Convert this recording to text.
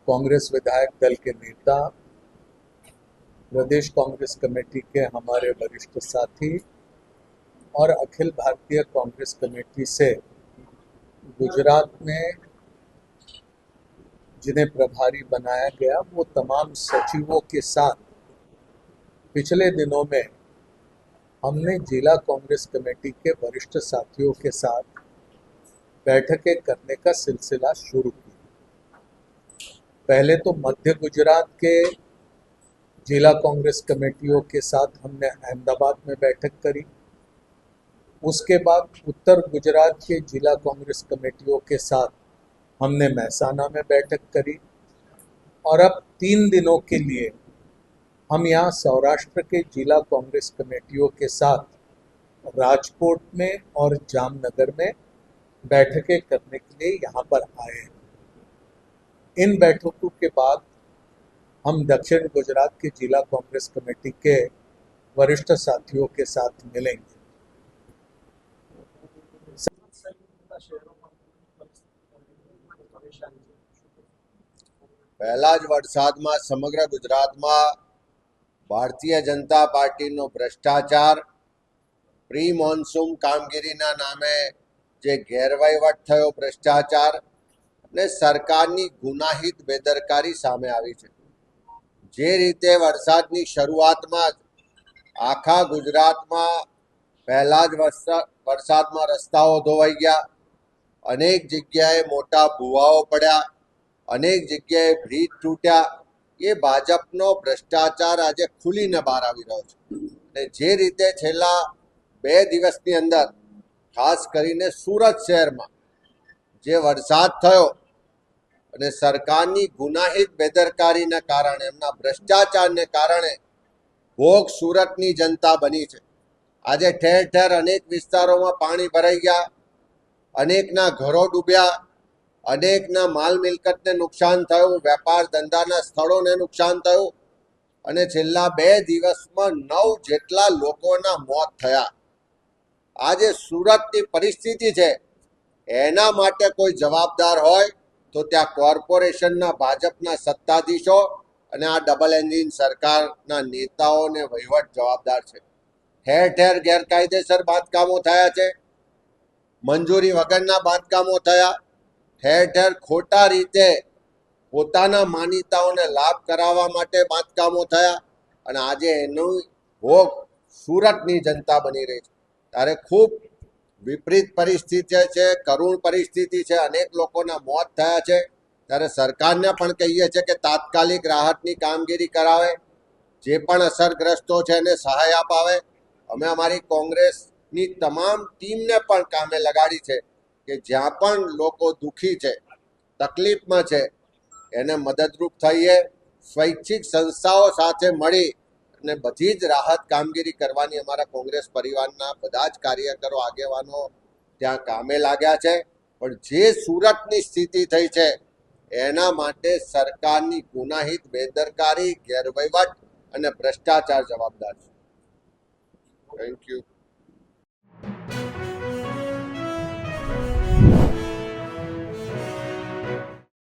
कांग्रेस विधायक दल के नेता, प्रदेश कांग्रेस कमेटी के हमारे वरिष्ठ साथी और अखिल भारतीय कांग्रेस कमेटी से गुजरात में जिन्हें प्रभारी बनाया गया, वो तमाम सचिवों के साथ पिछले दिनों में हमने जिला कांग्रेस कमेटी के वरिष्ठ साथियों के साथ बैठकें करने का सिलसिला शुरू किया। पहले तो मध्य गुजरात के जिला कांग्रेस कमेटियों के साथ हमने अहमदाबाद में बैठक करी। उसके बाद उत्तर गुजरात के जिला कांग्रेस कमेटियों के साथ हमने महसाना में बैठक करी और अब 3 दिनों के लिए हम यहाँ सौराष्ट्र के जिला कांग्रेस कमेटियों के साथ राजकोट में और जामनगर में बैठकें करने के लिए यहाँ पर आए हैं। इन बैठकों के बाद हम दक्षिण गुजरात के जिला कांग्रेस कमेटी के वरिष्ठ साथियों के साथ मिलेंगे। पहला ज वरसादमां समग्र गुजरातमां भारतीय जनता पार्टीनो भ्रष्टाचार, प्री मोन्सून कामगीरीना नामे जे गैरवहीवट थयो भ्रष्टाचार ने सरकारनी गुनाहित बेदरकारी सामे आवी छे। जे रीते वरसादनी शरूआतमां ज आखा गुजरातमां पहला ज वरसादमां रस्ताओ धोवाई गया, अनेक जग्याए मोटा भूवाओ पड्या, अनेक जग्याए ब्रिज तूट्या। ये भाजपनो भ्रष्टाचार आज खुलीने बहार आवी रह्यो छे। जे रीते छेल्ला 2 દિવસની अंदर खास करीने सूरत शहेरमां जे वरसाद थयो अने सरकारनी गुनाहित बेदरकारीने कारणे, एमना भ्रष्टाचारने कारणे भोग सूरतनी जनता बनी छे। आजे ठेर ठेर अनेक विस्तारोमां पाणी भराई गया, अनेकना घरो डूब्या, अनेकना माल मिलकतने नुकसान थयुं, वेपार धंधाना स्थळोने नुकसान थयुं अने छेल्ला 2 દિવસमां 9 જેટલા લોકોના મોત થયા। આજે સુરતની પરિસ્થિતિ છે એના માટે કોઈ જવાબદાર હોય તો ત્યાં કોર્પોરેશનના ભાજપના સત્તાધીશો અને આ ડબલ એન્જિન સરકારના નેતાઓ ને વહીવટ જવાબદાર છે। ઠેર ઠેર ગેરકાયદેસર બાંધકામો થયા છે, મંજૂરી વગરના બાંધકામો થયા, ઠેર ઠેર ખોટા રીતે પોતાના માનીતાઓને લાભ કરાવવા માટે બાંધકામો થયા અને આજે એનો ભોગ સુરતની જનતા બની રહી છે। ત્યારે ખૂબ વિપરીત પરિસ્થિતિ છે, કરુણ પરિસ્થિતિ છે, અનેક લોકોના મોત થયા છે। ત્યારે સરકારને પણ કહીએ છીએ કે તાત્કાલિક રાહતની કામગીરી કરાવે, જે પણ અસરગ્રસ્તો છે એને સહાય અપાવે। અમે અમારી કોંગ્રેસની તમામ ટીમને પણ કામે લગાડી છે કે જ્યાં પણ લોકો દુઃખી છે, તકલીફમાં છે, એને મદદરૂપ થઈએ। સ્વૈચ્છિક સંસ્થાઓ સાથે મળી અને બધી જ રાહત કામગીરી કરવાની અમારા કોંગ્રેસ પરિવારના બધા જ કાર્યકરો, આગેવાનો ત્યાં કામે લાગ્યા છે। પણ જે સુરતની સ્થિતિ થઈ છે એના માટે સરકારની ગુનાહિત બેદરકારી, ગેરવહીવટ અને ભ્રષ્ટાચાર જવાબદાર છે। Thank you.